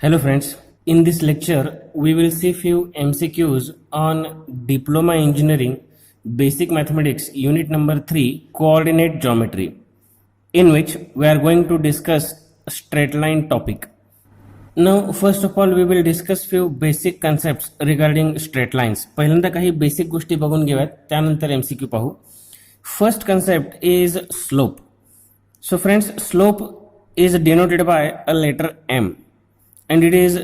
Hello friends, in this lecture we will see few MCQs on Diploma Engineering Basic Mathematics Unit number 3 Coordinate Geometry, in which we are going to discuss straight line topic. Now first of all we will discuss few basic concepts regarding straight lines. पहिल्यांदा काही basic गोष्टी बघून घेऊयात, त्यानंतर MCQ पाहू. First concept is slope. So friends, slope is denoted by a letter M and it is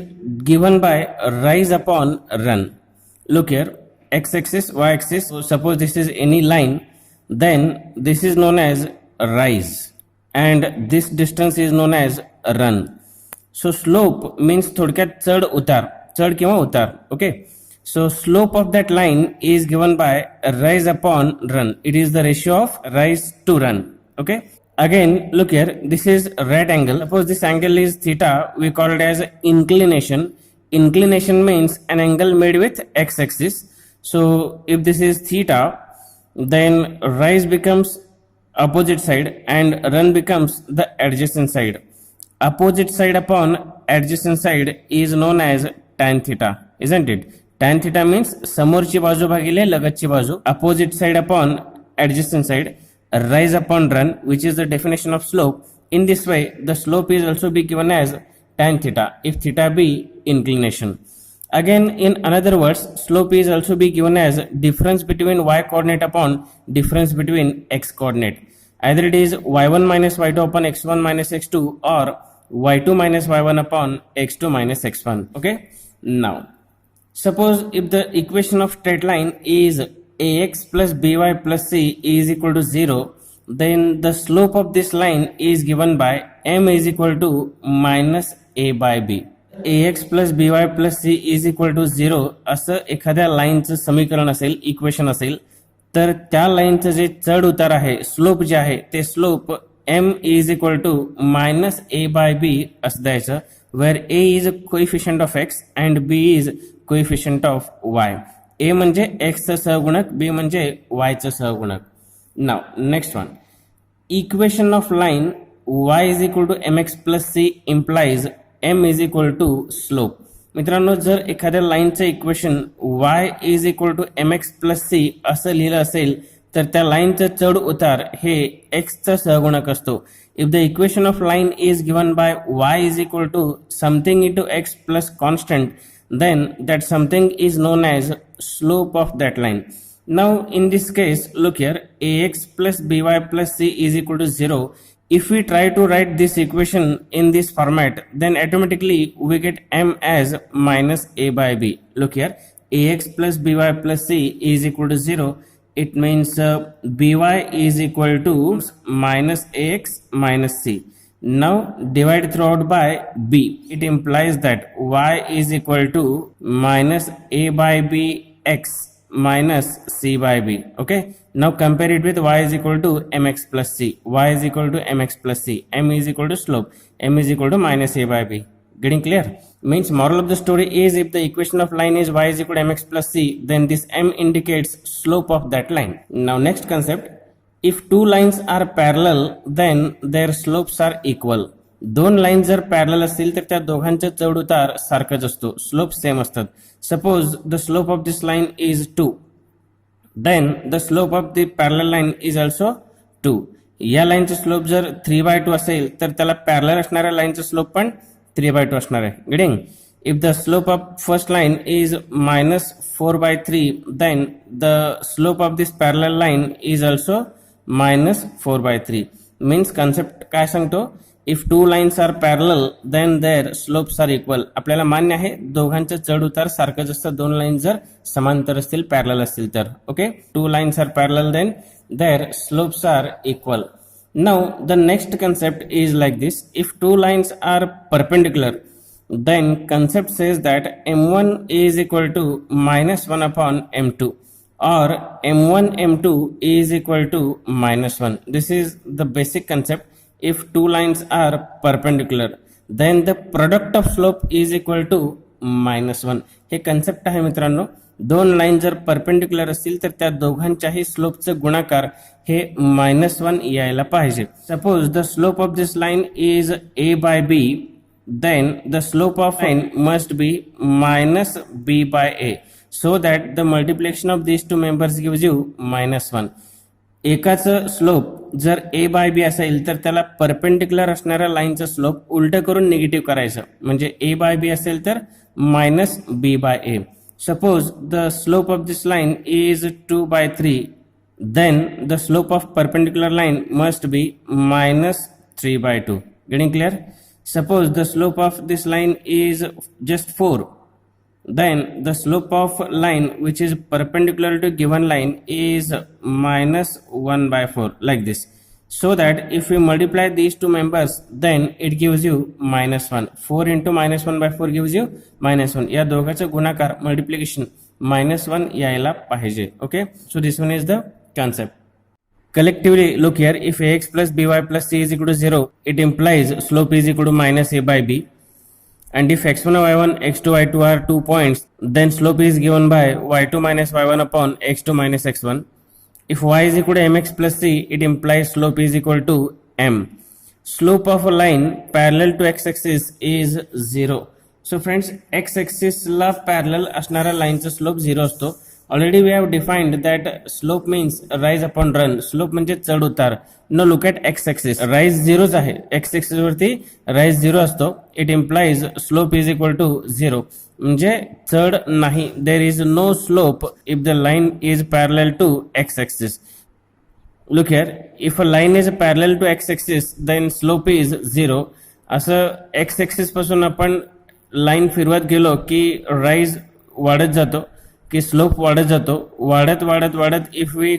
given by rise upon run. Look here, x-axis, y-axis. So suppose this is any line, then this is known as rise and this distance is known as run. So slope means थोडक्यात चढ उतार, चढ किंवा उतार. Okay, so slope of that line is given by rise upon run. It is the ratio of rise to run. Okay, again look here, this is right angle. Suppose this angle is theta, we call it as inclination. Inclination means an angle made with x-axis. So if this is theta, then rise becomes opposite side and run becomes the adjacent side. Opposite side upon adjacent side is known as tan theta, isn't it? Tan theta means समोरची बाजू भागिले लगतची बाजू. Opposite side upon adjacent side, rise upon run, which is the definition of slope. In this way, the slope is also be given as tan theta if theta be inclination. Again, in another words, slope is also be given as difference between y coordinate upon difference between x coordinate. Either it is y1 minus y2 upon x1 minus x2 or y2 minus y1 upon x2 minus x1. Okay, now suppose if the equation of straight line is ax plus by plus c is equal to 0, then the slope of this line is given by m is equal to minus a by b. ax plus by plus c is equal to 0 असं एखाद्या लाईनचं समीकरण असेल, equation असेल, तर त्या लाईनचं जे चढ उतार आहे, स्लोप जे आहे ते slope m is equal to minus a by b असं द्यायचं, where a is a coefficient of x and b is coefficient of y. a म्हणजे x चा सहगुणक, b म्हणजे y चा सहगुणक. Now next one, equation of line y is equal to mx plus c implies m is equal to slope. मित्रांनो, जर एखाद्या लाईनचं equation y is equal to mx plus c असं लिहिलं असेल तर त्या लाईनचं चढ उतार हे x चा सहगुणक असतो. If the equation of line is given by y is equal to something into x plus constant, then that something is known as slope of that line. Now in this case, look here, ax plus by plus c is equal to 0. If we try to write this equation in this format, then automatically we get m as minus a by b. Look here, ax plus by plus c is equal to 0. It means by is equal to minus ax minus c. Now divide throughout by b. It implies that y is equal to minus a by b x minus c by b. Okay. Now compare it with y is equal to mx plus c. y is equal to mx plus c. m is equal to slope. m is equal to minus a by b. Getting clear? Means moral of the story is if the equation of line is y is equal to mx plus c, then this m indicates slope of that line. Now next concept, if two lines are parallel then their slopes are equal. दोन line जर parallel असतील तर त्या दोघांचा चढ उतार सारखाच असतो, स्लोप सेम असतात. Suppose the slope of this line is 2, then the slope of the parallel line is also 2. या लाईनचा स्लोप जर 3/2 असेल तर त्याला पॅरलल असणाऱ्या लाईनचा स्लोप पण 3/2 असणार आहे. Getting? If the slope of first line is minus 4/3, then the slope of this parallel line is also minus 4/3. Means concept काय सांगतो? If two lines are parallel, then their slopes are equal. आपल्याला मान्य आहे दोघांचं चढ उतार सारखंच असतं दोन लाईन जर समांतर असतील, पॅरलल असतील तर. Okay, two lines are parallel, then their slopes are equal. Now the next concept is like this. If two lines are perpendicular, then concept says that m1 is equal to minus 1 upon m2 or m1 m2 is equal to minus 1. This is the basic concept. If two lines are perpendicular, then the product of slope is equal to minus 1. हे concept आहे मित्रांनो. दोन line जर perpendicular असतील तर त्या दोघांच्याही स्लोपचं गुणाकार हे -1 यायला पाहिजे. Suppose the slope of this line is a by b, then the slope of line must be minus b by a, so that the multiplication of these two members gives you -1. एकाचं slope जर a bye b असेल तर त्याला perpendicular असणाऱ्या लाईनचं slope उलटं करून negative करायचं, म्हणजे a बाय बी असेल तर minus b by a. Suppose the slope of this line is 2/3, then the slope of perpendicular line must be -3/2. Getting clear? Suppose the slope of this line is just 4, then the slope of line which is perpendicular to given line is -1/4, like this. So that if we multiply these two members, then it gives you -1. 4 into -1/4 gives you -1. या दोघांचा गुणाकार multiplication -1 यायला पाहिजे. Okay, so this one is the concept. Collectively, look here, if ax plus by plus c is equal to 0, it implies slope is equal to minus a by b. And if x1 y1 x2 y2 are 2 points, then slope is given by y2 minus y1 upon x2 minus x1. If y is equal to mx plus c, it implies slope is equal to m. Slope of a line parallel to x-axis is 0. So friends, x-axis La parallel असणाऱ्या लाईनचा slope 0 असतो. Already we have defined that slope means rise upon run. Slope म्हणजे चढ उतार. Now look at x-axis. Rise 0च आहे. x-axis वरती rise 0 असतो. It implies slope is equal to 0. म्हणजे चढ नाही. There is no slope if the line is parallel to x-axis. Look here. If a line is parallel to x-axis, then slope is 0. असं x-axis पासून आपण line फिरवत गेलो की rise वाढत जातो, की स्लोप वाढत जातो, वाढत वाढत वाढत if we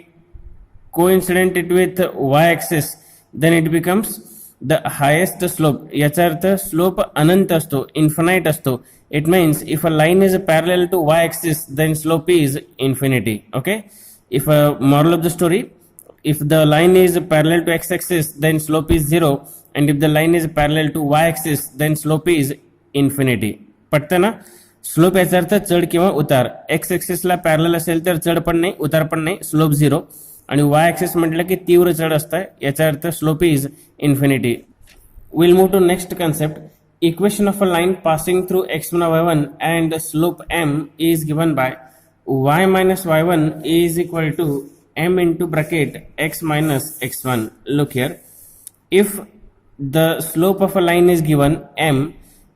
coincident it with y axis then it becomes the highest slope. याचा अर्थ स्लोप अनंत असतो, इन्फिनाइट असतो. It means if a line is parallel to y axis then slope is infinity. Okay, if moral of the story, if the line is parallel to x-axis then slope is 0, and if the line is parallel to y-axis then slope is infinity. पटतं ना? Slope याचा अर्थ चढ किंवा उतार. X ॲक्सिसला parallel असेल तर चढ पण नाही उतार पण नाही, स्लोप 0. आणि वाय ॲक्सिस म्हटलं की तीव्र चढ असतं, याचा अर्थ slope is infinity. Will move to next concept. Equation of a line passing through x1 y1 and slope m is given by y minus y1 is equal to m into bracket x minus x1. Look here, if the slope of a line is given m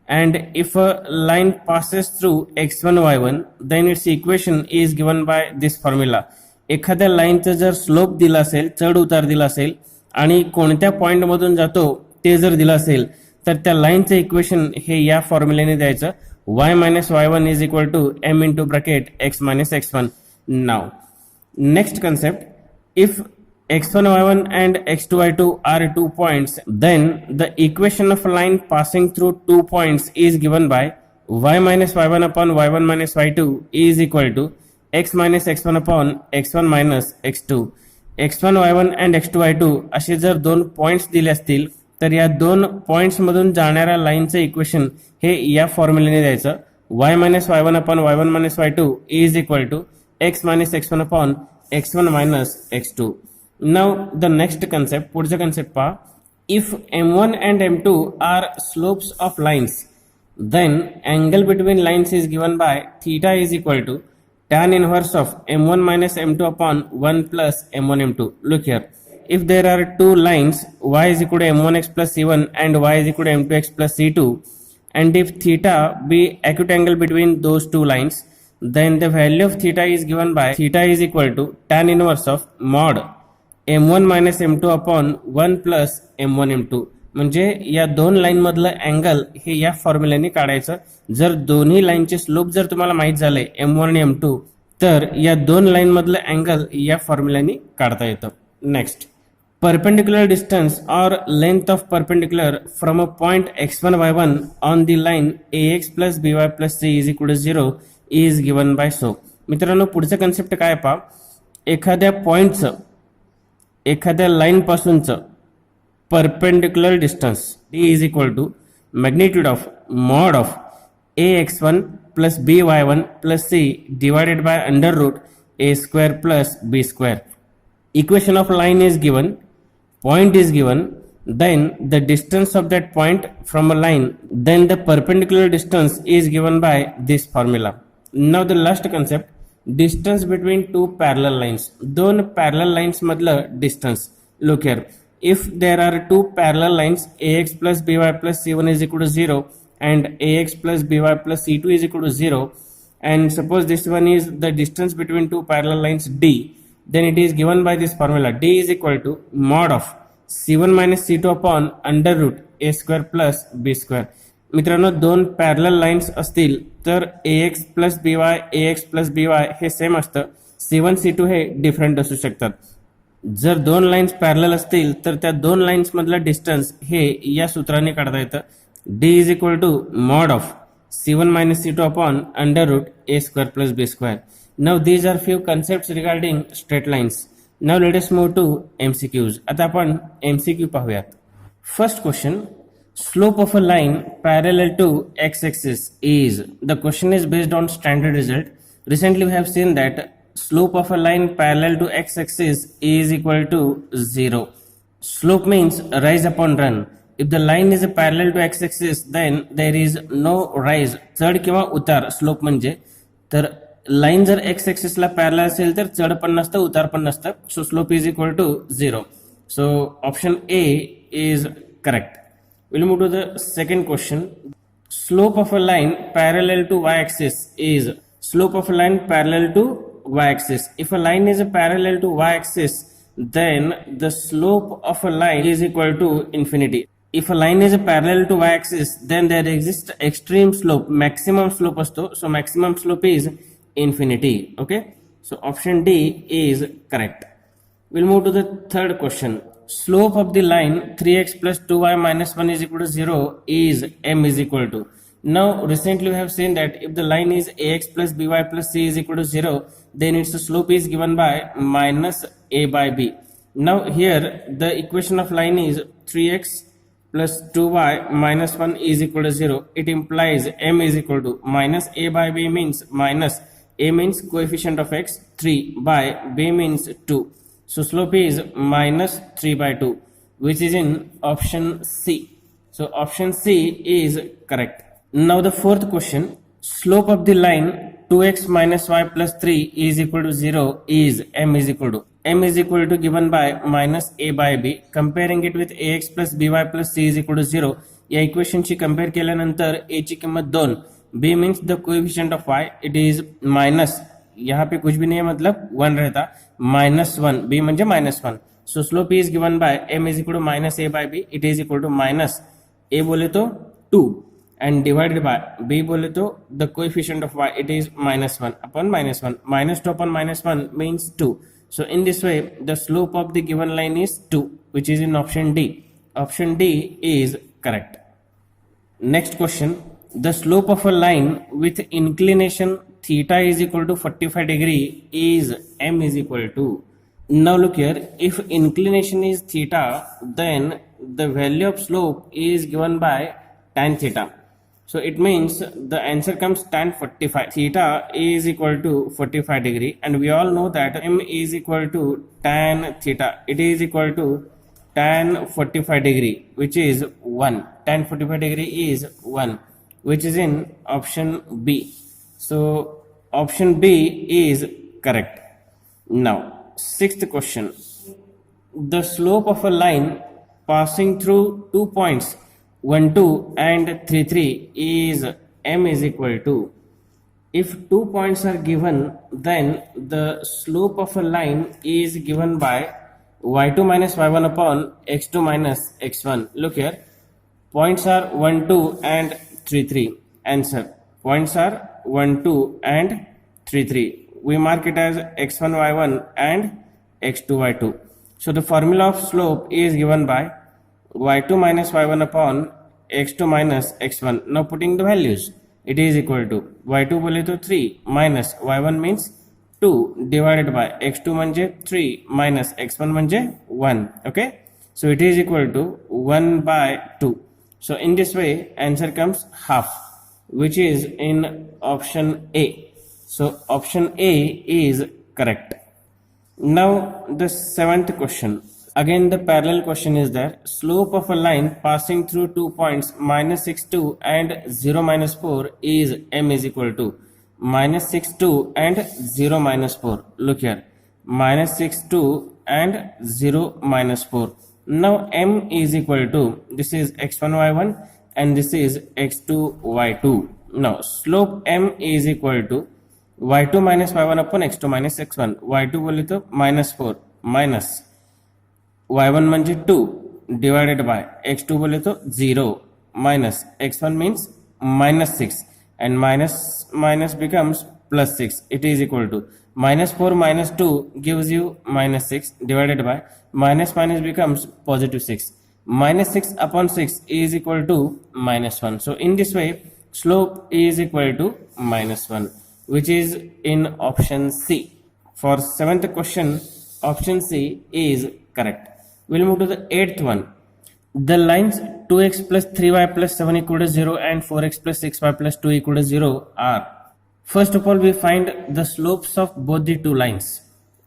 and if a line passes through x1 y1, then its equation is given by this formula. एखाद्या लाईनचं जर slope दिला असेल, चढ उतार दिला असेल आणि कोणत्या पॉइंट मधून जातो ते जर दिलं असेल तर त्या लाईनचं इक्वेशन हे या फॉर्म्युल्याने द्यायचं. y minus y1 is equal to m into bracket x minus x1. Now next concept, if x1 y1 and x2 y2 are 2 points, then the equation of a line passing through 2 points is given by y minus y1 upon y1 minus y2 is equal to x minus x1 upon x1 minus x2. x1 y1 and x2 y2 असे जर दोन points दिले असतील तर या दोन points मधून जाणाऱ्या लाईनचं इक्वेशन हे या फॉर्म्युल्याने द्यायचं. y minus y1 upon y1 minus y2 is equal to x minus x1 upon x1 minus x2. Now the next concept, पुढचा concept पहा. If m1 and m2 are slopes of lines, then angle between lines is given by theta is equal to tan inverse of m1 minus m2 upon 1 plus m1 m2. Look here, if there are two lines y is equal to m1x plus c1 and y is equal to m2x plus c2, and if theta be acute angle between those two lines, then the value of theta is given by theta is equal to tan inverse of mod m1 minus m2 upon 1 plus m1 m2. म्हणजे या दोन line मधलं angle हे या फॉर्म्युल्याने काढायचं. जर दोन्ही लाईनचे slope जर तुम्हाला माहित झाले m1 आणि m2, तर या दोन लाईन मधलं अँगल या फॉर्म्युल्याने काढता येतं. Next, perpendicular distance or length of perpendicular from a point x1 y1 on the line ax plus by plus c is equal to 0 is given by so. मित्रांनो, पुढचं कन्सेप्ट काय पहा. एखाद्या पॉइंटचं एखाद्या लाईन पासूनचं perpendicular distance d is equal to magnitude of mod of ax1 plus by1 plus c divided by under root a square plus b square. Equation of line is given, point is given, then the distance of that point from a line, then the perpendicular distance is given by this formula. Now the last concept, distance between two parallel lines. दोन parallel lines मधलं distance. Look here, if there are two parallel lines ax plus by plus c1 is equal to 0 and ax plus by plus c2 is equal to 0, and suppose this one is the distance between two parallel lines d, then it is given by this formula, d is equal to mod of c1 minus c2 upon under root a square plus b square. मित्रांनो दोन parallel lines असतील तर ax plus by ax plus by हे same असतं, c1 c2 हे different असू शकतात. जर दोन लाईन्स पॅरलल असतील तर त्या दोन लाईन्स मधलं डिस्टन्स हे या सूत्राने काढता येतं, d is equal to mod of c1 minus c2 upon under root a square plus b square. Now these are few concepts regarding straight lines. Now let us move to MCQs. आता आपण MCQ पाहूयात. First question, slope of a line parallel to x-axis is, the question is based on standard result. Recently we have seen that slope of a line parallel to x-axis is equal to 0. Slope means rise upon run. If the line is parallel to x-axis then there is no rise, चढ किंवा उतार slope म्हणजे. तर line जर x ऍक्सिसला parallel असेल तर चढ पण नसतं उतार पण नसतं, so slope is equal to 0. So option A is correct. Will move to the second question. Slope of a line parallel to y axis is, slope of a line parallel to y axis. If a line is parallel to y axis then the slope of a line is equal to infinity. If a line is parallel to y axis then there exists extreme slope, maximum slope असतो, so maximum slope is infinity. Okay, so option D is correct. We'll move to the third question. Slope of the line 3x plus 2y minus 1 is equal to 0 is m is equal to. Now recently we have seen that if the line is ax plus by plus c is equal to 0 then its slope is given by minus a by b. Now here the equation of line is 3x plus 2y minus 1 is equal to 0. It implies m is equal to minus a by b means minus a means coefficient of x 3 by b means 2. So slope is minus 3 by 2, which is in option C. So option C is correct. Now the fourth question, slope of the line 2x minus y plus 3 is equal to 0 is m is equal to. M is equal to given by minus a by b. Comparing it with ax plus by plus c is equal to 0. या इक्वेशनशी compare केल्यानंतर a ची किंमत 2, b means the coefficient of y, it is minus, यहाँ पे कुछ भी नहीं है मतलब 1 रहता, -1, b म्हणजे -1. So slope is given by m is equal to minus a by b, it is equal to minus a बोले तो 2 and divided by b बोले तो the coefficient of y, it is -1 upon -1. -2 upon -1 means 2. So in this way the slope of the given line is 2, which is in option D. Option D is correct. Next question, the slope of a line with inclination theta is equal to 45 degree is m is equal to. Now look here, if inclination is theta then the value of slope is given by tan theta. So it means the answer comes tan 45. Theta is equal to 45 degree and we all know that m is equal to tan theta. It is equal to tan 45 degree, which is 1. Tan 45 degree is 1, which is in option B. So option B is correct. Now sixth question, the slope of a line passing through 2 points 1 2 and 3 3 is m is equal to. If 2 points are given then the slope of a line is given by y2 minus y1 upon x2 minus x1. Look here, points are 1 2 and 3 3. Answer, points are 1 2 and 3 3. We mark it as x1 y1 and x2 y2. So the formula of slope is given by y2 minus y1 upon x2 minus x1. Now putting the values, it is equal to y2 बोले तो 3 minus y1 means 2 divided by x2 म्हणजे 3 minus x1 म्हणजे 1. Okay, so it is equal to 1 by 2. So in this way answer comes half, which is in option A. So option A is correct. Now the seventh question, Again, the parallel question is there. Slope of a line passing through 2 points minus 6 2 and 0 minus 4 is m is equal to minus 6 2 and 0 minus 4. Look here, minus 6 2 and 0 minus 4. Now m is equal to, this is x1 y1 and this is x2 y2. Now slope m is equal to y2 minus y1 upon x2 minus x1. y2 बोले तो minus 4 minus y1 म्हणजे 2 divided by x2 बोले तो 0 minus x1 means minus 6 and minus becomes plus 6. It is equal to minus 4 minus 2 gives you minus 6 divided by minus becomes positive 6. Minus 6 upon 6 is equal to minus 1. So in this way slope is equal to minus 1, which is in option C. For 7th question, option C is correct. We'll move to the 8th one. The lines 2x plus 3y plus 7 equal to 0 and 4x plus 6y plus 2 equal to 0 are. First of all, we find the slopes of both the two lines.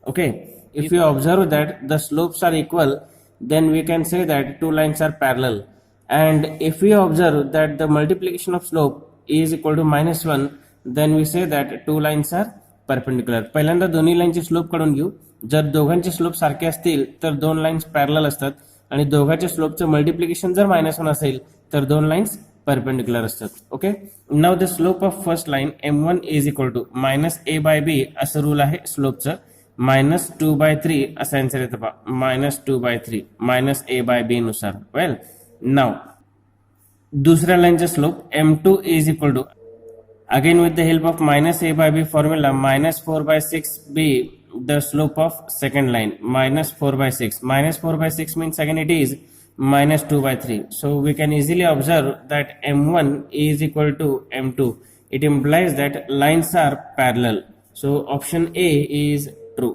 Okay, if you observe that the slopes are equal, then we can say that two lines are parallel. And if we observe that the multiplication of slope is equal to minus 1, then we say that two lines are perpendicular. पहिल्यांदा दोन्ही लाईनचे slope काढून घेऊ. जर दोघांचे slope सारखे असतील तर दोन लाईन्स पॅरलल असतात आणि दोघांच्या स्लोपचं मल्टिप्लिकेशन जर मायनस 1 असेल तर दोन लाईन्स परपेंडिक्युलर असतात. Okay, now the slope of first line m1 is equal to minus a by b असं रूल आहे स्लोपचं. मायनस 2/3 असा आन्सर येतं पहा, minus 2/3 minus a by b नुसार. वेल, नाव दुसऱ्या लाईनचा slope m2 is equal to, again with the help of minus a by b formula, minus 4/6b the slope of second line, minus 4/6. Minus 4/6 means again it is minus 2/3. So we can easily observe that m1 is equal to m2. It implies that lines are parallel. So option A is true.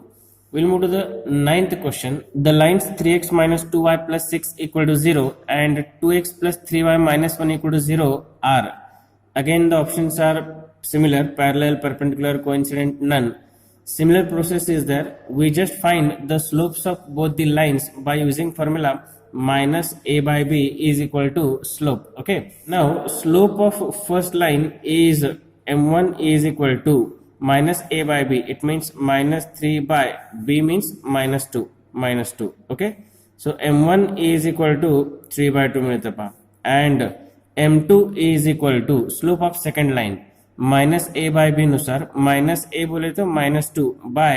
We'll move to the 9th question. The lines 3x minus 2y plus 6 equal to 0 and 2x plus 3y minus 1 equal to 0 are. Again the options are similar, parallel, perpendicular, coincident, none. Similar process is there. We just find the slopes of both the lines by using formula minus a by b is equal to slope. Okay, now slope of first line is m1 is equal to minus a by b. It means minus 3 by b means minus 2. Okay, so m1 is equal to 3/2 मिळतं पहा. And m2 is equal to slope of second line minus a by b नुसार, minus a बोले तो minus 2 by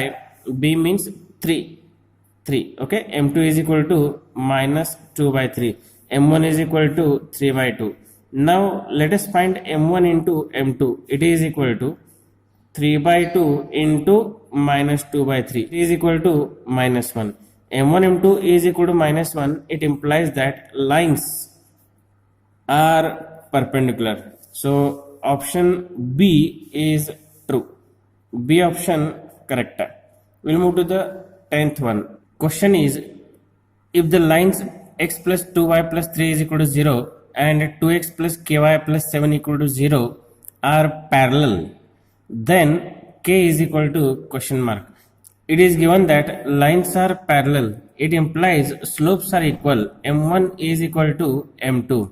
b means 3. Okay, m2 is equal to minus 2/3. m1 is equal to 3/2. Now let us find m1 into m2. It is equal to 3/2 into minus 2/3. It is equal to minus 1. m1 m2 is equal to minus 1. It implies that lines are perpendicular. So option B is true. B option correct. We'll move to the 10th one. Question is, if the lines x plus 2y plus 3 is equal to 0 and 2x plus ky plus 7 equal to 0 are parallel, then k is equal to question mark. It is given that lines are parallel. It implies slopes are equal. m1 is equal to m2.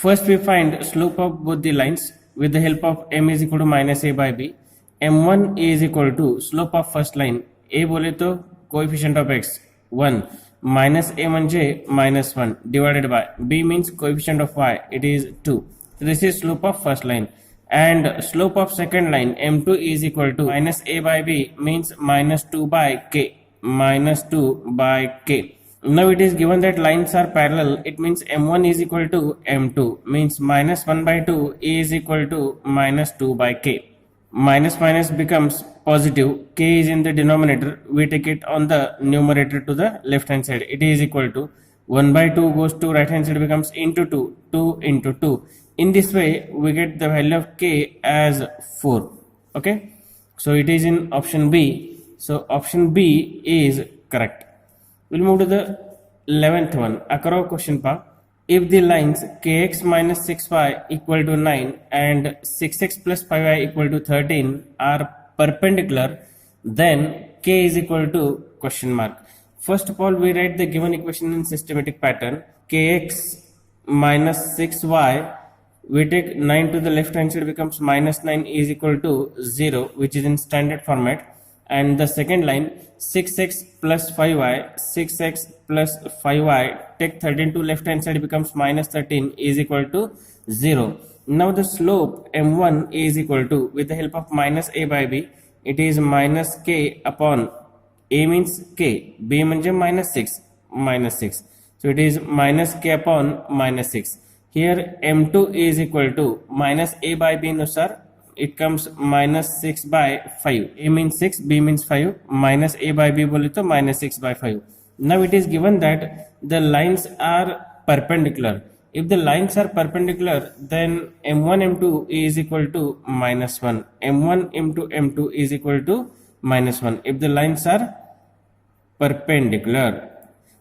First we find slope of both the lines with the help of m is equal to minus a by b. m1 is equal to slope of first line. a बोले तो coefficient of x 1, minus a म्हणजे minus 1 divided by b means coefficient of y, it is 2. So this is slope of first line. And slope of second line m2 is equal to minus a by b means minus 2 by k, minus 2 by k. Now it is given that lines are parallel. It means m1 is equal to m2 means minus 1/2 is equal to minus 2 by k. Minus becomes positive. K is in the denominator. We take it on the numerator to the left hand side. It is equal to 1/2 goes to right hand side becomes into 2. 2 into 2. In this way we get the value of k as 4. Okay, so it is in option B. So option B is correct. We'll move to the 11th one. Akaro question pa. If the lines kx minus 6y equal to 9 and 6x plus 5y equal to 13 are perpendicular, then k is equal to question mark. First of all, we write the given equation in systematic pattern. Kx minus 6y, we take 9 to the left hand side, becomes minus 9 is equal to 0, which is in standard format. And the second line, 6x plus 5y, 6x plus 5y, take 13 to left hand side, becomes minus 13 is equal to 0. Now the slope m1 is equal to, with the help of minus a by b, it is minus k upon a means k, b म्हणजे minus 6. So it is minus k upon minus 6. Here m2 is equal to minus a by b नुसार it comes minus 6 by 5. A means 6, B means 5, minus A by B बोले तो minus 6 by 5. Now it is given that the lines are perpendicular. If the lines are perpendicular, then M1 M2 is equal to minus 1. M1 into M2 is equal to minus 1. If the lines are perpendicular.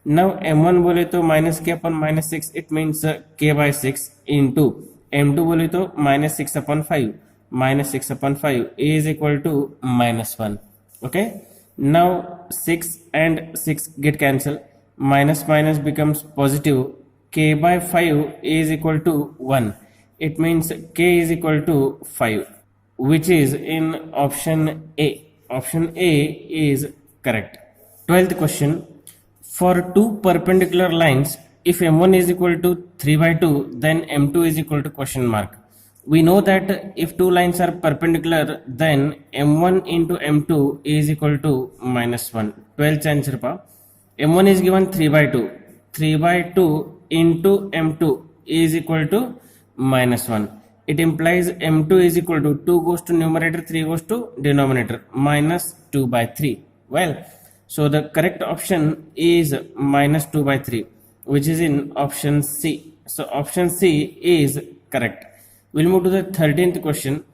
Now M1 बोले तो minus k upon minus 6, it means k by 6 into M2 बोले तो minus 6 upon 5. Minus 6 upon 5 is equal to minus 1. Okay. Now 6 and 6 get cancelled. Minus minus becomes positive. K by 5 is equal to 1. It means k is equal to 5, which is in option A. Option A is correct. 12th question. For two perpendicular lines, if m1 is equal to 3 by 2, then m2 is equal to question mark. We know that if two lines are perpendicular, then m1 into m2 is equal to minus 1. 12th answer pa. m1 is given 3 by 2. 3 by 2 into m2 is equal to minus 1. It implies m2 is equal to 2 goes to numerator, 3 goes to denominator, minus 2 by 3. Well, so the correct option is minus 2 by 3, which is in option C. So option C is correct. We'll move to the 13th question.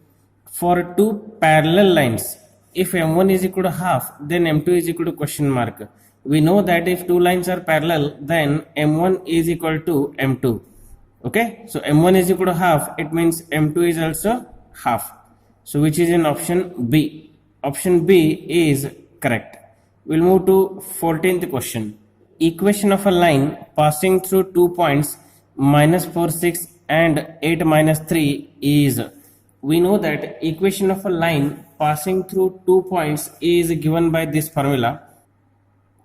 For two parallel lines, if m1 is equal to half, then m2 is equal to question mark. We know that if two lines are parallel, then m1 is equal to m2. Okay, so m1 is equal to half, it means m2 is also half. So which is in option B. Option B is correct. We'll move to 14th question. Equation of a line passing through 2 points minus 4, 6 and 8 minus 3 is, we know that equation of a line passing through 2 points is given by this formula.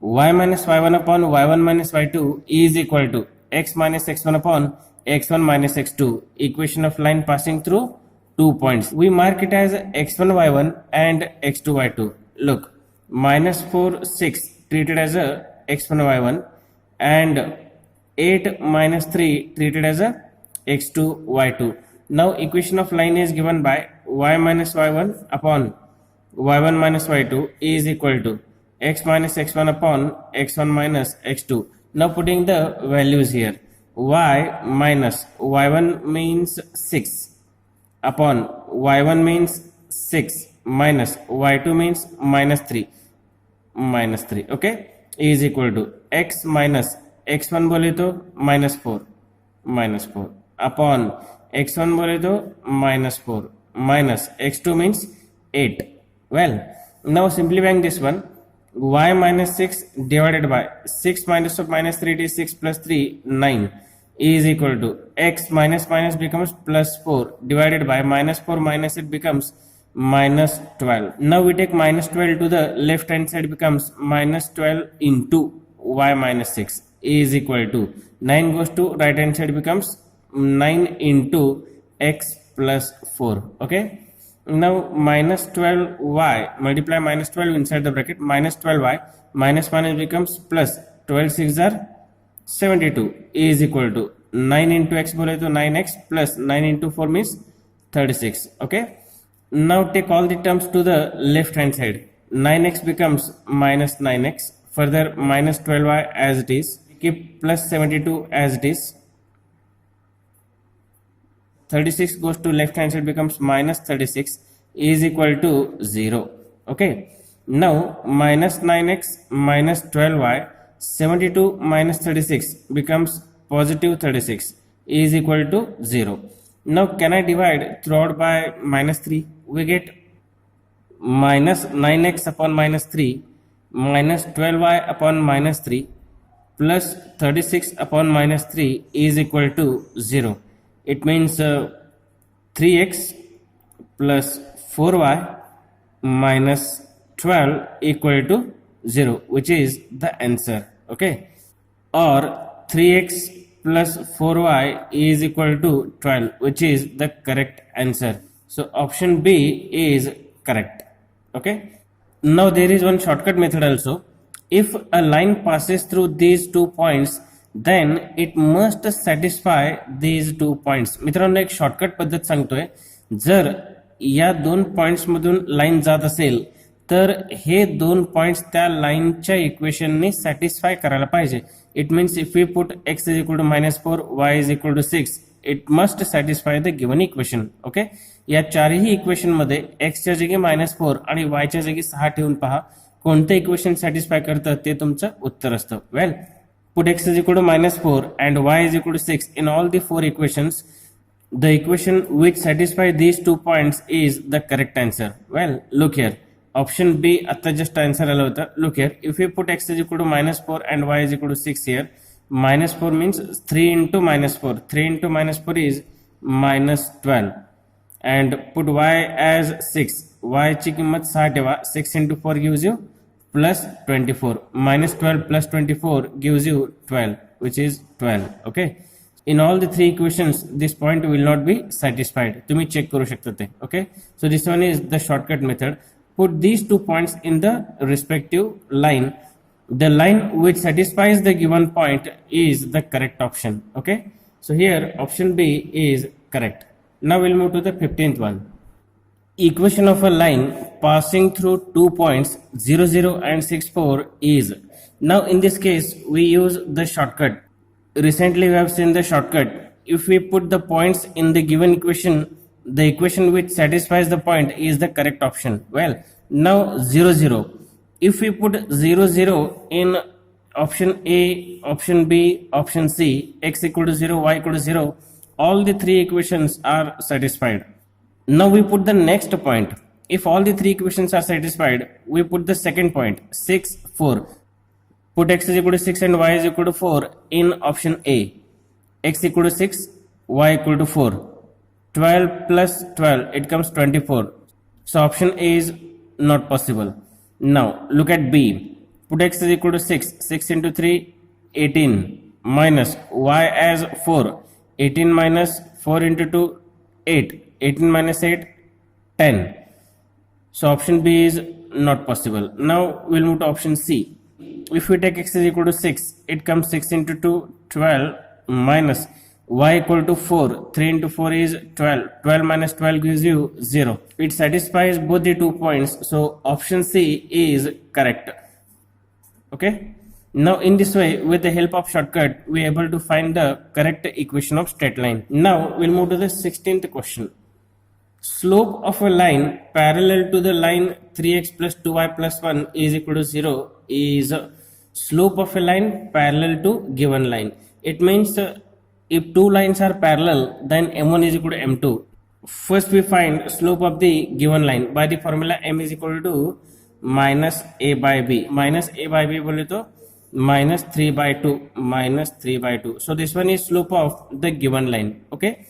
Y minus y1 upon y1 minus y2 is equal to x minus x1 upon x1 minus x2. Equation of line passing through 2 points. We mark it as x1 y1 and x2 y2. Look, minus 4 6 treated as a x1 y1 and 8 minus 3 treated as a x2 y2. Now equation of line is given by y minus y1 upon y1 minus y2 is equal to x minus x1 upon x1 minus x2. Now putting the values here, y minus y1 means 6 upon y1 means 6 minus y2 means minus 3 okay, is equal to x minus x1 बोले तो minus 4 upon x1 बोले तो minus 4 minus x2 means 8. Well, now simplifying this one, y minus 6 divided by 6 minus of minus 3 is 6 plus 3 9 is equal to x minus minus becomes plus 4 divided by minus 4 minus it becomes minus 12. Now we take minus 12 to the left hand side, becomes minus 12 into y minus 6 is equal to 9 goes to right hand side, becomes 9 into x plus 4. Okay, now minus 12y, multiply minus 12 inside the bracket, minus 12y minus minus becomes plus 12 6 are 72 is equal to 9 into x बोले तो 9x plus 9 into 4 means 36. Okay, now take all the terms to the left hand side. 9x becomes minus 9x, further minus 12y as it is, keep plus 72 as it is. 36 goes to left hand side, becomes minus 36 is equal to 0. Okay, now minus 9x minus 12y, 72 minus 36 becomes positive 36 is equal to 0. Now can I divide throughout by minus 3? We get minus 9x upon minus 3 minus 12y upon minus 3 plus 36 upon minus 3 is equal to 0. It means 3x plus 4y minus 12 equal to 0, which is the answer. Okay, or 3x plus 4y is equal to 12, which is the correct answer. So option B is correct. Okay, now there is one shortcut method also. If a line passes through these 2 points, then it must satisfy these 2 points. मित्रांनो एक shortcut पद्धत सांगतोय. जर या 2 points मधून line जात असेल तर हे 2 पॉइंट्स त्या लाईनच्या इक्वेशनने सॅटिस्फाय करायला पाहिजे. It means if we put x is equal to -4 y is equal to 6, it must satisfy the given equation. Okay, या चारही इक्वेशन मध्ये x च्या जागी -4 आणि y च्या जागी 6 ठेवून पहा कोणतं इक्वेशन सॅटिस्फाय करतं ते तुमचं उत्तर असतं. Well, put x is equal to -4 and y is equal to 6 in all the 4 equations. The equation which satisfy these 2 points is the correct answer. Well, look here. Option B आता just answer आलं होतं. Look here. If we put x is equal to -4 and y is equal to 6 here, -4 means 3 into -4. 3 into -4 is -12. And put y as 6. y ची किंमत 6 ठेवा. 6 into 4 gives you plus 24. -12 plus 24 gives you 12, which is 12. Okay. In all the 3 equations, this point will not be satisfied. तुम्ही check करू शकता ते. Okay. So this one is the shortcut method. Put these 2 points in the respective line. The line which satisfies the given point is the correct option. Okay. So here option B is correct. Now we'll move to the 15th one. Equation of a line passing through 2 points 0, 0 and 6, 4 is. Now in this case we use the shortcut. Recently we have seen the shortcut. If we put the points in the given equation, the equation which satisfies the point is the correct option. Well, now 0, 0. If we put 0, 0 in option A, option B, option C, x equal to 0, y equal to 0, all the 3 equations are satisfied. Now we put the next point. If all the 3 equations are satisfied, we put the second point, 6, 4. Put x is equal to 6 and y is equal to 4 in option A. X equal to 6, y equal to 4. 12 plus 12, it comes 24. So option A is not possible. Now look at B. Put x is equal to 6. 6 into 3, 18. Minus y as 4. 18 minus 4 into 2, 8. 18 minus 8, 10. So option B is not possible. Now we'll move to option C. If we take x is equal to 6, it comes 6 into 2, 12 minus y equal to 4. 3 into 4 is 12. 12 minus 12 gives you 0. It satisfies both the 2 points. So option C is correct. Okay. Now in this way, with the help of shortcut, we are able to find the correct equation of straight line. Now we'll move to the 16th question. Slope of a line parallel to the line 3x plus 2y plus 1 is equal to 0 is slope of a line parallel to given line. It means if 2 lines are parallel, then m1 is equal to m2. First we find slope of the given line by the formula m is equal to minus a by b. Minus a by b बोले तो minus 3 by 2 minus 3 by 2. So this one is slope of the given line. Okay.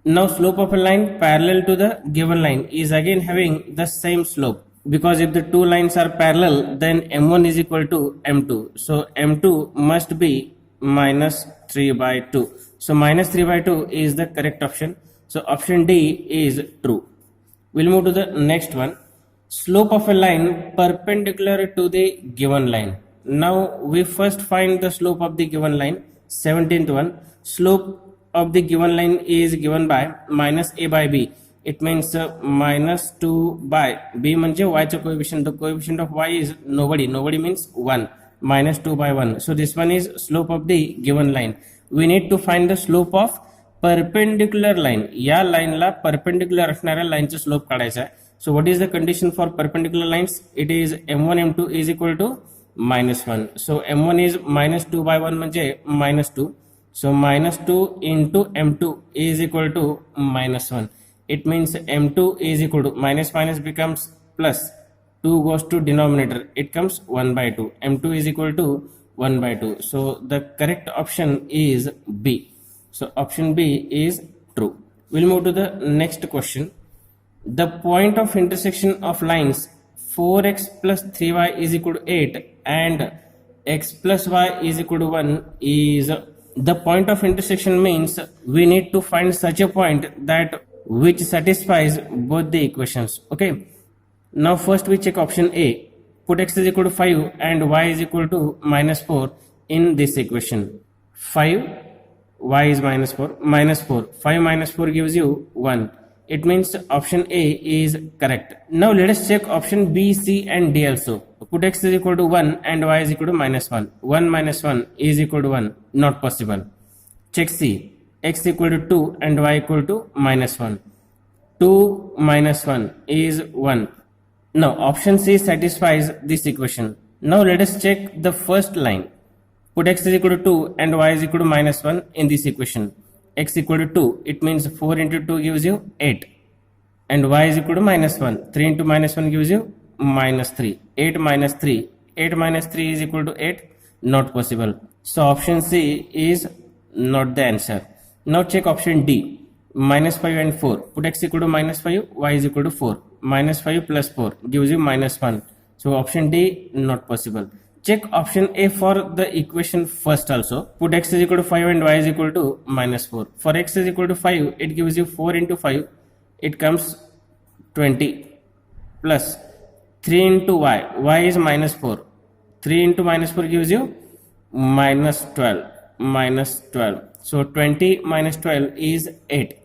Now slope of a line parallel to the given line is again having the same slope, because if the 2 lines are parallel, then m1 is equal to m2. So m2 must be minus 3 by 2. So minus 3 by 2 is the correct option. So option D is true. We'll move to the next one. Slope of a line perpendicular to the given line. Now we first find the slope of the given line. 17th one. Slope of the given line is given by minus a by b. It means minus 2 by b म्हणजे y चा coefficient. The coefficient of y is nobody. Nobody means 1. Minus 2 by 1. So this one is slope of the given line. We need to find the slope of perpendicular line. या लाईनला perpendicular असणाऱ्या लाईनचा slope काढायचा आहे. So what is the condition for perpendicular lines? It is m1 m2 is equal to minus 1. So m1 is minus 2 by 1 म्हणजे minus 2. So minus 2 into m2 is equal to minus 1. It means m2 is equal to minus minus becomes plus. 2 goes to denominator, it comes 1 by 2. M2 is equal to 1 by 2. So the correct option is B. So option B is true. We'll move to the next question. The point of intersection of lines 4x plus 3y is equal to 8 and x plus y is equal to 1 is the point of intersection means we need to find such a point that which satisfies both the equations. Okay. Now first we check option A. Put x is equal to 5 and y is equal to minus 4 in this equation. 5, y is minus 4, minus 4. 5 minus 4 gives you 1. It means option A is correct. Now let us check option B, C and D also. Put x is equal to 1 and y is equal to minus 1. 1 minus 1 is equal to 1. Not possible. Check C. X equal to 2 and y equal to minus 1. 2 minus 1 is 1. Now option C satisfies this equation. Now let us check the first line. Put x is equal to 2 and y is equal to minus 1 in this equation. X equal to 2, it means 4 into 2 gives you 8 and y is equal to minus 1. 3 into minus 1 gives you minus 3. 8 minus 3. 8 minus 3 is equal to 8. Not possible. So option C is not the answer. Now check option D. Minus 5 and 4. Put x equal to minus 5, y is equal to 4. Minus 5 plus 4 gives you minus 1. So option D not possible. Check option A for the equation first also. Put x is equal to 5 and y is equal to minus 4. For x is equal to 5, it gives you 4 into 5. It comes 20 plus 3 into y. Y is minus 4. 3 into minus 4 gives you minus 12. Minus 12. So 20 minus 12 is 8.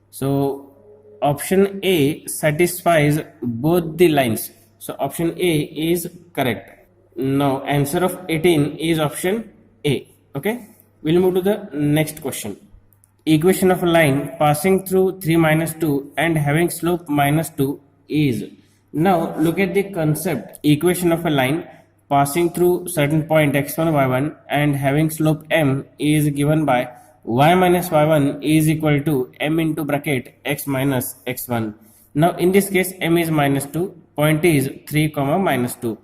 So option A satisfies both the lines. So option A is correct. Now answer of 18 is option A. Okay. We'll move to the next question. Equation of a line passing through 3 minus 2 and having slope minus 2 is. Now look at the concept. Equation of a line passing through certain point x1 y1 and having slope m is given by y minus y1 is equal to m into bracket x minus x1. Now in this case m is minus 2, point is 3 comma minus 2.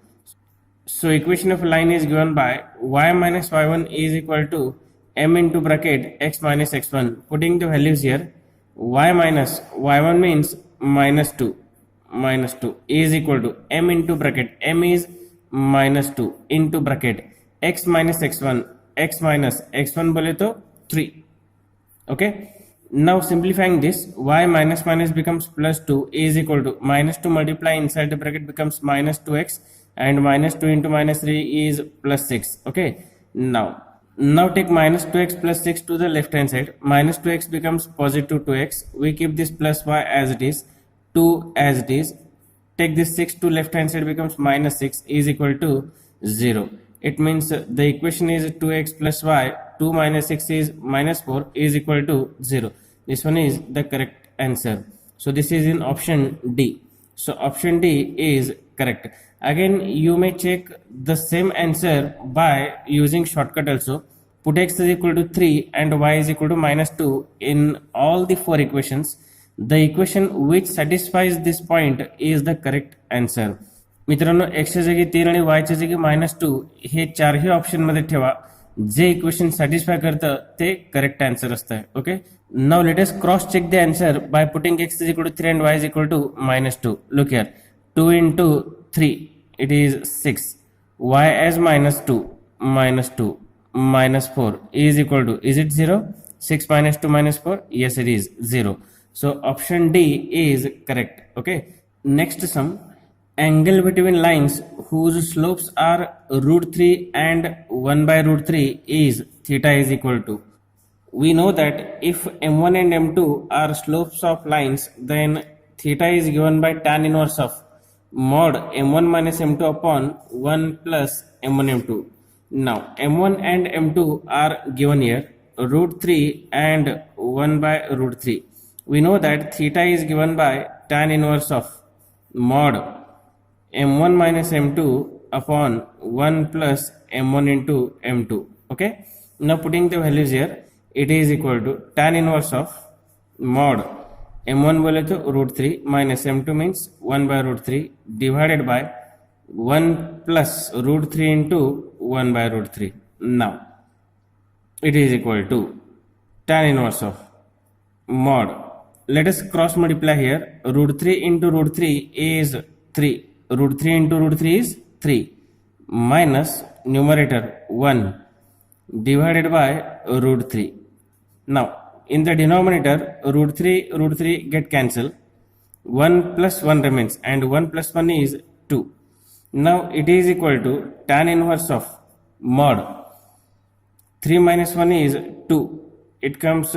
So equation of a line is given by y minus y1 is equal to m into bracket x minus x1. Putting the values here, y minus y1 means minus 2 is equal to m into bracket m is minus 2 into bracket x minus x1 bole to 3. Okay. Now simplifying this, y minus minus becomes plus 2 is equal to minus 2 multiply inside the bracket becomes minus 2x and minus 2 into minus 3 is plus 6. Okay. Now take minus 2x plus 6 to the left hand side. Minus 2x becomes positive 2x. We keep this plus y as it is, 2 as it is. Take this 6 to left hand side becomes minus 6 is equal to 0. It means the equation is 2x plus y, 2 minus 6 is minus 4 is equal to 0. This one is the correct answer. So this is in option D. So option D is correct. Again you may check the same answer by using shortcut also. Put x is equal to 3 and y is equal to minus 2 in all the 4 equations. The equation which satisfies this point is the correct answer. मित्रांनो एक्सच्या जागी 3 आणि वायच्या जागी -2 हे चारही option मध्ये ठेवा. जे equation satisfy करतं ते correct answer असतं. Okay. Now let us cross check the answer by putting x is equal to 3 and y is equal to -2. Look here, 2 into 3 it is 6, y as -2 -4 is equal to, is it 0? 6 minus 2 minus 4, yes it is 0. So option D is correct. Okay. Next sum, angle between lines whose slopes are √3 and 1 by √3 is theta is equal to. We know that if m1 and m2 are slopes of lines, then theta is given by tan inverse of mod m1 minus m2 upon 1 plus m1 m2. Now m1 and m2 are given here, √3 and 1 by √3. We know that theta is given by tan inverse of mod m1 minus m2 upon 1 plus m1 into m2. Okay. Now putting the values here, it is equal to tan inverse of mod m1 बोले तो √3 minus m2 means 1 by √3 divided by 1 plus root 3 into 1 by root 3. Now it is equal to tan inverse of mod. Let us cross multiply here. Root 3 into root 3 is 3. Root 3 into root 3 is 3 minus numerator 1 divided by root 3. Now in the denominator root 3 get cancelled. 1 plus 1 remains and 1 plus 1 is 2. Now it is equal to tan inverse of mod 3 minus 1 is 2. It comes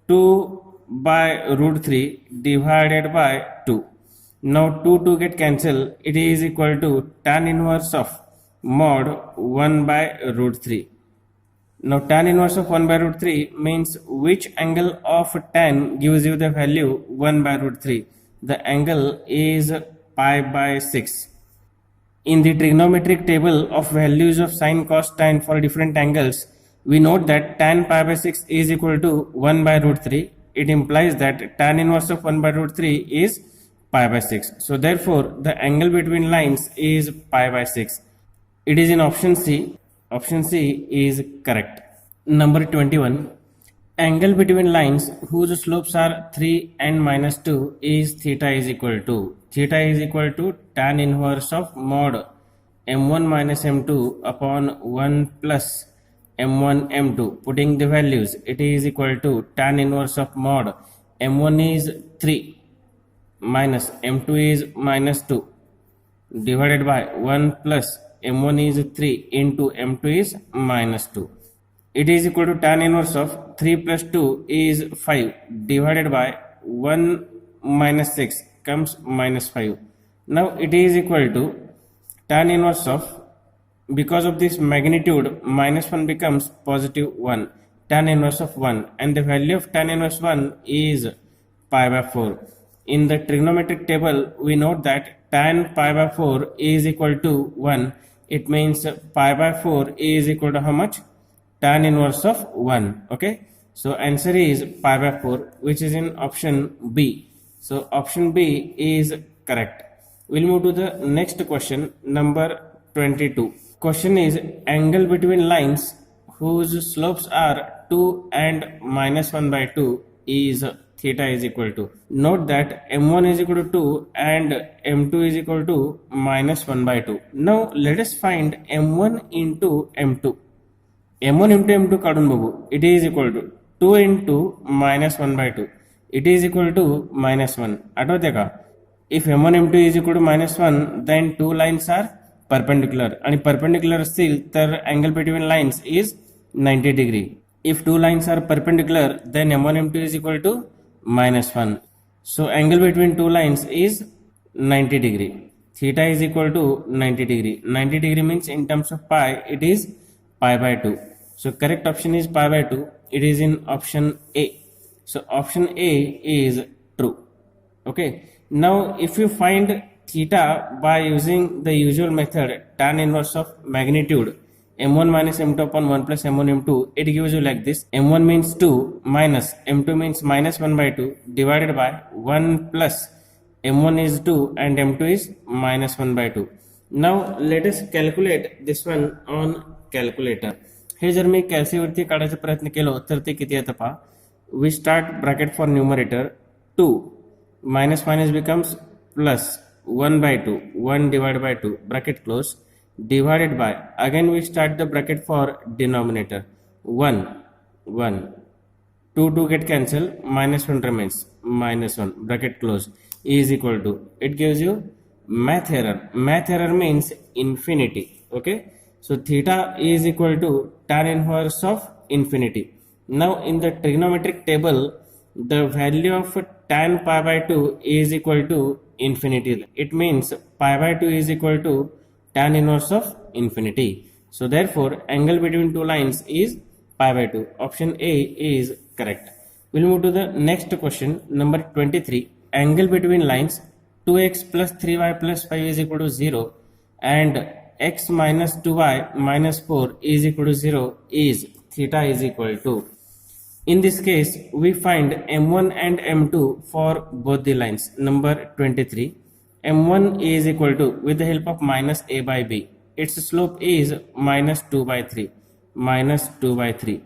2 by root 3 divided by 2. Now 2 get cancelled. It is equal to tan inverse of mod 1 by root 3. Now tan inverse of 1 by root 3 means which angle of tan gives you the value 1 by root 3. The angle is pi by 6. In the trigonometric table of values of sine, cos, tan for different angles, we note that tan pi by 6 is equal to 1 by root 3. It implies that tan inverse of 1 by root 3 is pi by 6. So therefore, the angle between lines is pi by 6. It is in option C. Option C is correct. Number 21. Angle between lines whose slopes are 3 and minus 2 is theta is equal to. Theta is equal to tan inverse of mod m1 minus m2 upon 1 plus m1 m2. Putting the values, it is equal to tan inverse of mod m1 is 3 minus m2 is minus 2 divided by 1 plus m1 is 3 into m2 is minus 2. It is equal to tan inverse of 3 plus 2 is 5 divided by 1 minus 6 comes minus 5. Now it is equal to tan inverse of, because of this magnitude, minus 1 becomes positive 1, tan inverse of 1, and the value of tan inverse 1 is pi by 4. In the trigonometric table, we note that tan pi by 4 is equal to 1. It means pi by 4 is equal to how much? Tan inverse of 1. Okay, so answer is pi by 4, which is in option B. So option B is correct. We'll move to the next question, number 22. Question is angle between lines whose slopes are 2 and minus 1 by 2 is theta is equal to. Note that m1 is equal to 2 and m2 is equal to minus 1 by 2. Now let us find m1 into m2. m1 into m2 काढून बघू. It is equal to 2 into minus 1 by 2. It is equal to minus 1. आठवते का? If m1 m2 is equal to minus 1, then two lines are perpendicular. आणि perpendicular असतील तर angle between lines is 90 degree. If two lines are perpendicular, then m1 m2 is equal to minus 1. So angle between two lines is 90 degree. Theta is equal to 90 degree. 90 degree means in terms of pi, it is pi by 2. So correct option is pi by 2. It is in option A. So option A is true. Okay. Now if you find theta by using the usual method, tan inverse of magnitude m1 minus m2 upon 1 plus m1 m2, it gives you like this. m1 means 2 minus m2 means minus 1 by 2 divided by 1 plus m1 is 2 and m2 is minus 1 by 2. Now let us calculate this one on calculator. हे जर मी कॅल्सीवरती काढायचा प्रयत्न केलो तर ते किती येतं पहा. We start bracket for numerator 2 minus minus becomes plus 1 by 2, 1 divided by 2 bracket close divided by, again we start the bracket for denominator 1 1 2 get cancelled, minus 1 remains, minus 1 bracket close is equal to, it gives you math error means infinity. Okay, so theta is equal to tan inverse of infinity. Now in the trigonometric table, the value of tan pi by 2 is equal to infinity. It means pi by 2 is equal to tan inverse of infinity. So therefore angle between two lines is pi by 2. Option A is correct. We'll move to the next question, number 23. Angle between lines 2x plus 3y plus 5 is equal to 0 and x minus 2y minus 4 is equal to 0 is theta is equal to. In this case, we find m1 and m2 for both the lines. Number 23. m1 is equal to, with the help of minus a by b, its slope is minus 2 by 3, minus 2 by 3,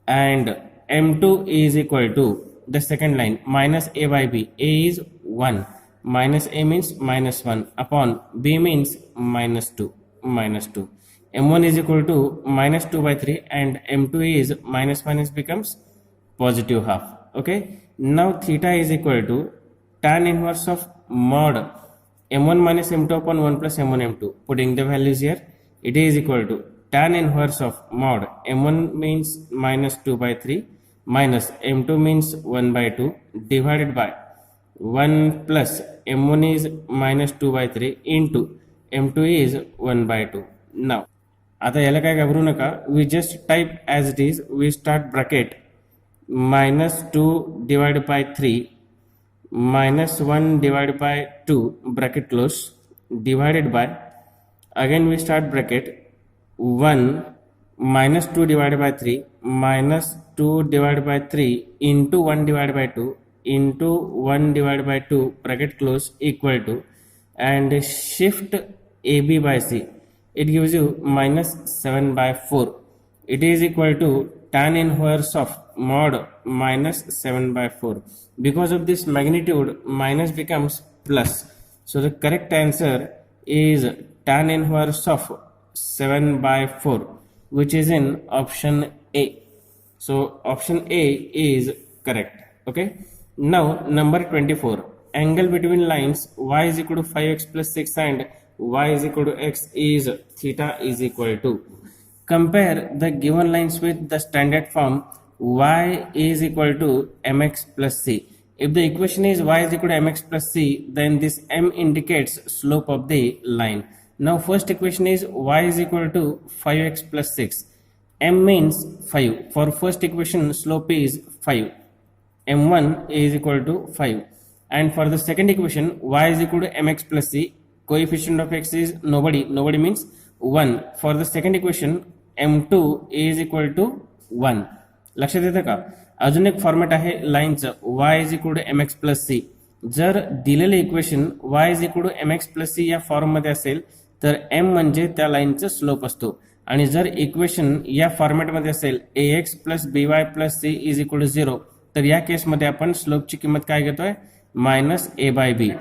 and m2 is equal to the second line minus a by b, a is 1, minus a means minus 1 upon b means minus 2, minus 2. m1 is equal to minus 2 by 3 and m2 is minus minus becomes positive half. Okay, now theta is equal to tan inverse of mod m1 minus m2 upon 1 plus m1 m2. Putting the values here, it is equal to tan inverse of mod m1 means minus 2 by 3 minus m2 means 1 by 2 divided by 1 plus m1 is minus 2 by 3 into m2 is 1 by 2. Now आता याला काय घाबरू नका, we just type as it is, we start bracket minus 2 divided by 3 minus 1 divided by 2 bracket close divided by, again we start bracket 1 minus 2 divided by 3 minus 2 divided by 3 into 1 divided by 2 into 1 divided by 2 bracket close equal to, and shift AB by C, it gives you minus 7 by 4. It is equal to tan inverse of mod minus 7 by 4. Because of this magnitude, minus becomes plus. So the correct answer is tan inverse of 7 by 4, which is in option A. So option A is correct. Okay. Now number 24. Angle between lines y is equal to 5x plus 6 and y is equal to x is theta is equal to. Compare the given lines with the standard form y is equal to mx plus c. If the equation is y is equal to mx plus c, then this m indicates slope of the line. Now first equation is y is equal to 5x plus 6. M means 5. For first equation slope is 5. m1 is equal to 5. And for the second equation y is equal to mx plus c, coefficient of x is nobody means 1. For the second equation m2 is equal to 1. लक्षात येतं का? अजून एक format आहे लाईनचं, y is equal to mx plus c. जर दिलेलं equation y is equal to mx plus c या फॉर्ममध्ये असेल तर m म्हणजे त्या लाईनचं स्लोप असतो, आणि जर इक्वेशन या फॉर्मॅटमध्ये असेल ax plus by plus c is equal to 0, तर या केसमध्ये आपण स्लोपची किंमत काय घेतोय, minus a by b.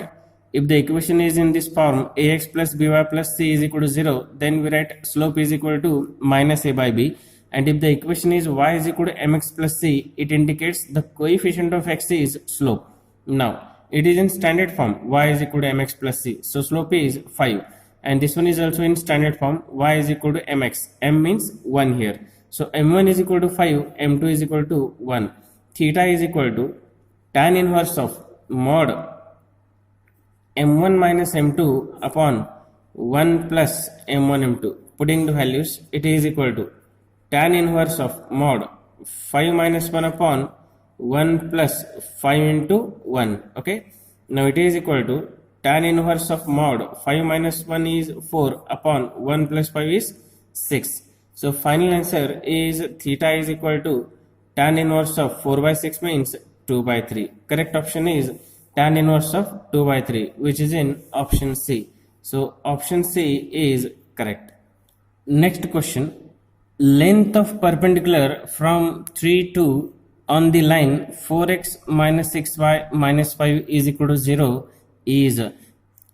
If the equation is in this form ax plus by plus c is equal to 0, then we write slope is equal to minus a by b. And if the equation is y is equal to mx plus c, it indicates the coefficient of x is slope. Now it is in standard form y is equal to mx plus c, so slope is 5. And this one is also in standard form y is equal to mx, m means 1 here. So m1 is equal to 5, m2 is equal to 1. Theta is equal to tan inverse of mod m1 minus m2 upon 1 plus m1 m2. Putting the values, it is equal to tan inverse of mod 5 minus 1 upon 1 plus 5 into 1. Okay, now it is equal to tan inverse of mod 5 minus 1 is 4 upon 1 plus 5 is 6. So final answer is theta is equal to tan inverse of 4 by 6 means 2 by 3. Correct option is tan inverse of 2 by 3, which is in option C. So option C is correct. Next question. Length of perpendicular from 3 to on the line 4x minus 6y minus 5 is equal to 0 is.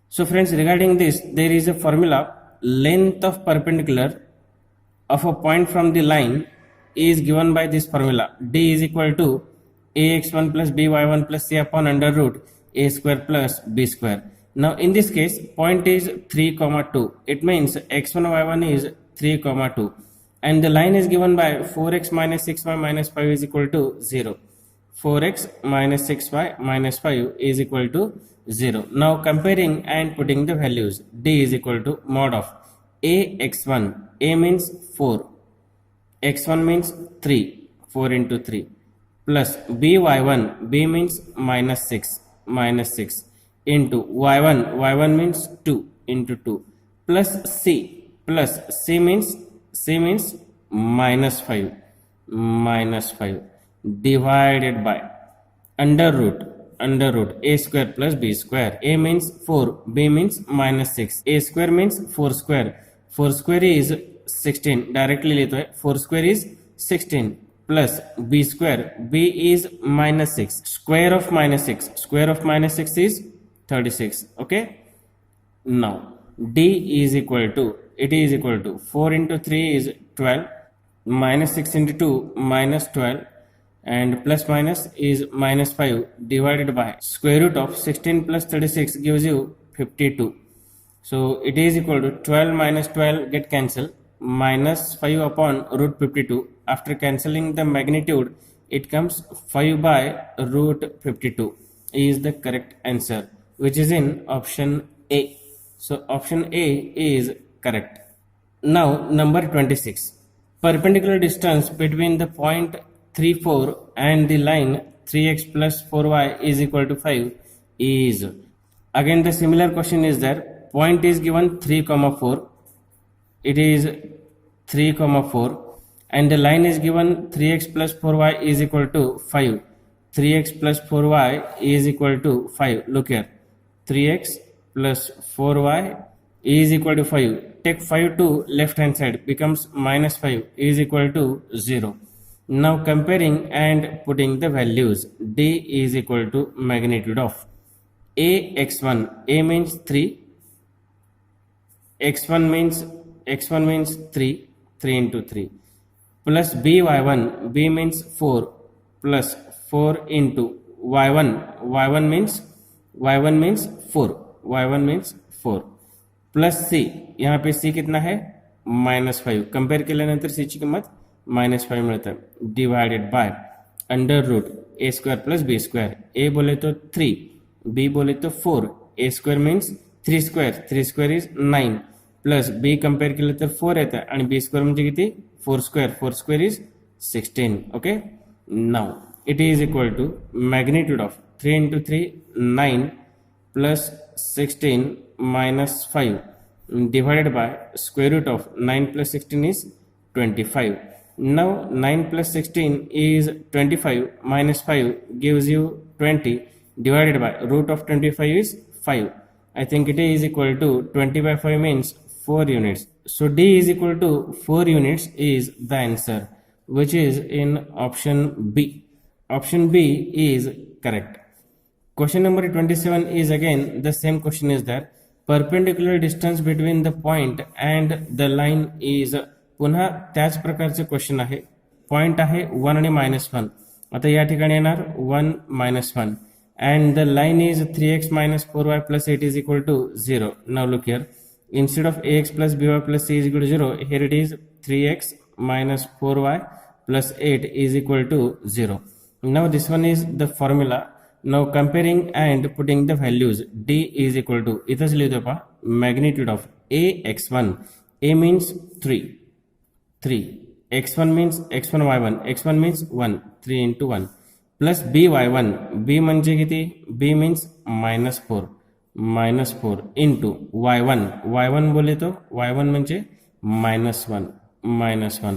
So friends, regarding this, there is a formula. Length of perpendicular of a point from the line is given by this formula. D is equal to ax1 plus by1 plus c upon under root a square plus b square. Now in this case, point is 3 comma 2. It means x1 y1 is 3 comma 2, and the line is given by 4x minus 6y minus 5 is equal to 0. 4x minus 6y minus 5 is equal to 0. Now comparing and putting the values, d is equal to mod of a x1, a means 4, x1 means 3, 4 into 3, plus by1, b means minus 6, minus 6 into y1 means 2 into 2, plus c means minus 5 divided by under under root a square plus b square. A means 4, b means minus 6. A square means 4 square. 4 square is 16. Directly लेते हैं 4 square is 16 plus b square. b is minus 6. Square of minus 6. Square of minus 6 is 36. Okay. Now d is equal to, it is equal to 4 into 3 is 12, minus 6 into 2 minus 12, and plus minus is minus 5 divided by square root of 16 plus 36 gives you 52. So it is equal to 12 minus 12 get cancelled, minus 5 upon root 52. After cancelling the magnitude, it comes 5 by root 52 is the correct answer, which is in option A. So option A is correct. Now number 26. Perpendicular distance between the point 3, 4 and the line 3x plus 4y is equal to 5 is. Again the similar question is there. Point is given 3, 4. It is 3, 4 and the line is given 3x plus 4y is equal to 5. 3x plus 4y is equal to 5. Look here. 3x plus 4y is equal to 5. Take 5 to left hand side, becomes minus 5 is equal to 0. Now comparing and putting the values, d is equal to magnitude of a x1. A means 3, x1 means 3 into 3 plus b y1. B means 4 plus 4 into y1 means 4 plus सी. यहाँ पे सी कितना है -5. Compare केल्यानंतर सी ची किंमत -5 मिळतं. Divided by under root a square plus b square. A बोले तो 3, बी बोले तो 4. A square means 3 square is 9 plus b compare केलं तर 4 येतं आणि बी स्क्वेअर म्हणजे किती 4 square is 16. Okay. Now it is equal to magnitude of 3 into 3 9 plus 16 minus 5 divided by square root of 9 plus 16 is 25. Now 9 plus 16 is 25 minus 5 gives you 20 divided by root of 25 is 5. I think it is equal to 20 by 5 means 4 units. So D is equal to 4 units is the answer, which is in option B. Option B is correct. Question number 27 is again the same question is there. Perpendicular distance between the point and the line is. पुन्हा त्याच प्रकारचे question आहे. Point आहे 1 आणि -1. आता या ठिकाणी येणार 1 -1 and the line is 3x minus 4y plus 8 is equal to 0. Now look here. Instead of ax plus by plus c is equal to 0, here it is 3x minus 4y plus 8 is equal to 0. Now this one is the formula. Now comparing and putting the values, d is equal to, इथंच लिहितो पहा, magnitude of a x1. A means 3, x1 means x1 y1, x1 means 1, 3 into 1 plus b y1. b म्हणजे किती, b means -4 into y1 बोले तो y1 म्हणजे -1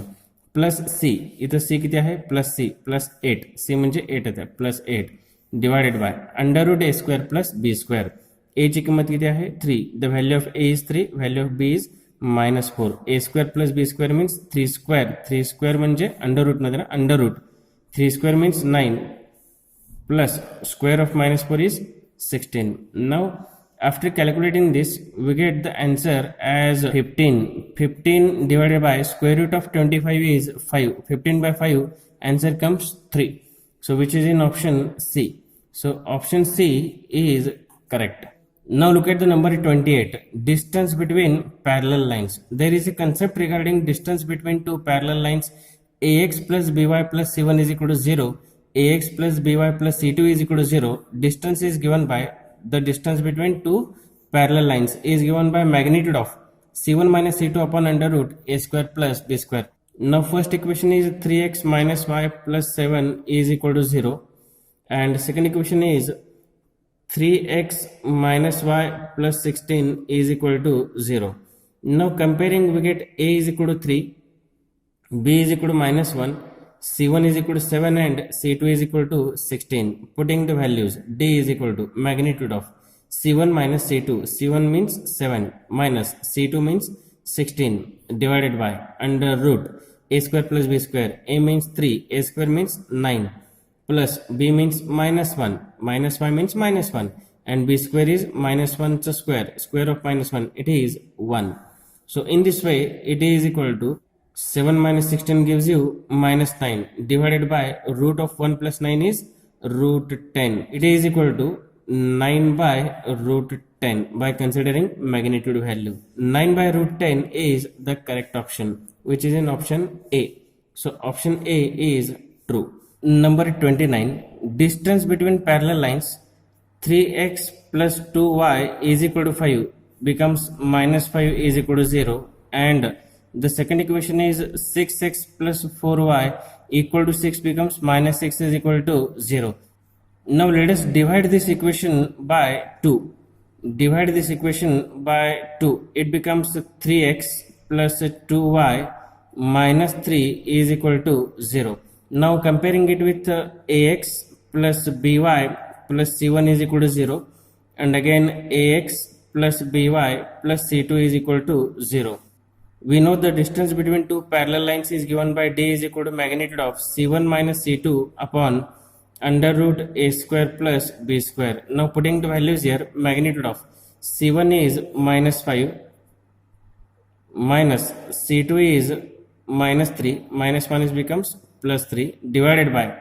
plus c. इथं c किती आहे प्लस c प्लस 8. c म्हणजे 8 येतं plus 8 divided by under root a square plus b square. a ची किंमत किती आहे 3. The value of a is 3, value of b is -4. a square plus b square means 3 square म्हणजे under root मध्ये ना, under root 3 square means 9 plus square of -4 is 16. Now after calculating this we get the answer as 15 divided by square root of 25 is 5. 15 by 5 answer comes 3. So which is in option C. So option C is correct. Now look at the number 28. Distance between parallel lines. There is a concept regarding distance between two parallel lines. Ax plus by plus c1 is equal to 0. Ax plus by plus c2 is equal to 0. Distance is given by, the distance between two parallel lines is given by magnitude of c1 minus c2 upon under root a square plus b square. Now first equation is 3x minus y plus 7 is equal to 0 and second equation is 3x minus y plus 16 is equal to 0. Now comparing we get a is equal to 3, b is equal to -1 C1 is equal to 7 and C2 is equal to 16. Putting the values, D is equal to magnitude of C1 minus C2. C1 means 7 minus C2 means 16 divided by under root A square plus B square. A means 3, A square means 9 plus B means minus 1, minus 5 means minus 1 and B square is minus 1 square, square of minus 1, it is 1. So in this way it is equal to 7 minus 16 gives you minus 9 divided by root of 1 plus 9 is root 10. It is equal to 9 by root 10 by considering magnitude value. 9 by root 10 is the correct option, which is in option A. So option A is true. Number 29. Distance between parallel lines 3x plus 2y is equal to 5 becomes minus 5 is equal to 0, and the second equation is 6x plus 4y equal to 6 becomes minus 6 is equal to 0. Now let us divide this equation by 2. Divide this equation by 2. It becomes 3x plus 2y minus 3 is equal to 0. Now comparing it with ax plus by plus c1 is equal to 0, and again ax plus by plus c2 is equal to 0. We know the distance between two parallel lines is given by d is equal to magnitude of c1 minus c2 upon under root a square plus b square. Now putting the values here, magnitude of c1 is minus 5 minus c2 is minus 3, minus 1 is becomes plus 3 divided by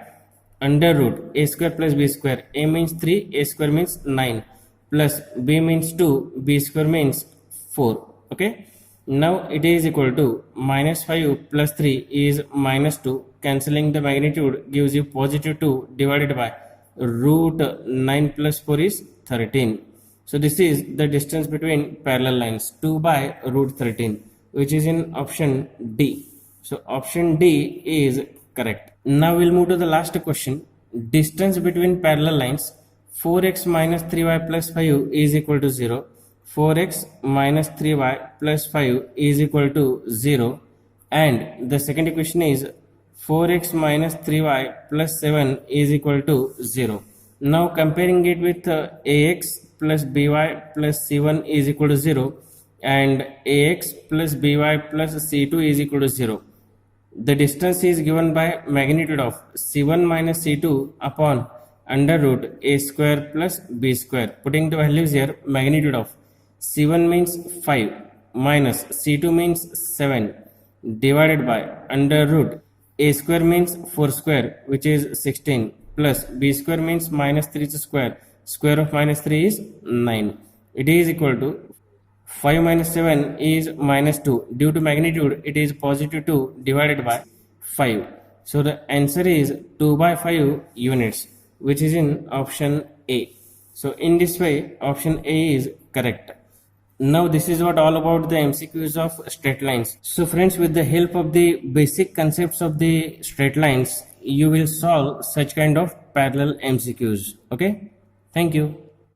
under root a square plus b square. A means 3, a square means 9 plus b means 2, b square means 4. Okay, now it is equal to minus 5 plus 3 is minus 2. Cancelling the magnitude gives you positive 2 divided by root 9 plus 4 is 13. So this is the distance between parallel lines, 2 by root 13, which is in option D. So option D is correct. Now we'll move to the last question. Distance between parallel lines 4x minus 3y plus 5 is equal to 0. 4x minus 3y plus 5 is equal to 0. And the second equation is 4x minus 3y plus 7 is equal to 0. Now comparing it with ax plus by plus c1 is equal to 0 and ax plus by plus c2 is equal to 0. The distance is given by magnitude of c1 minus c2 upon under root a square plus b square. Putting the values here, magnitude of c1 means 5 minus c2 means 7 divided by under root a square means 4 square, which is 16, plus b square means minus 3 square, square of minus 3 is 9. It is equal to 5 minus 7 is minus 2. Due to magnitude, it is positive 2 divided by 5. So the answer is 2 by 5 units, which is in option A. So in this way, option A is correct. Now this is what all about the MCQs of straight lines. So friends, with the help of the basic concepts of the straight lines, you will solve such kind of parallel MCQs. Okay, thank you.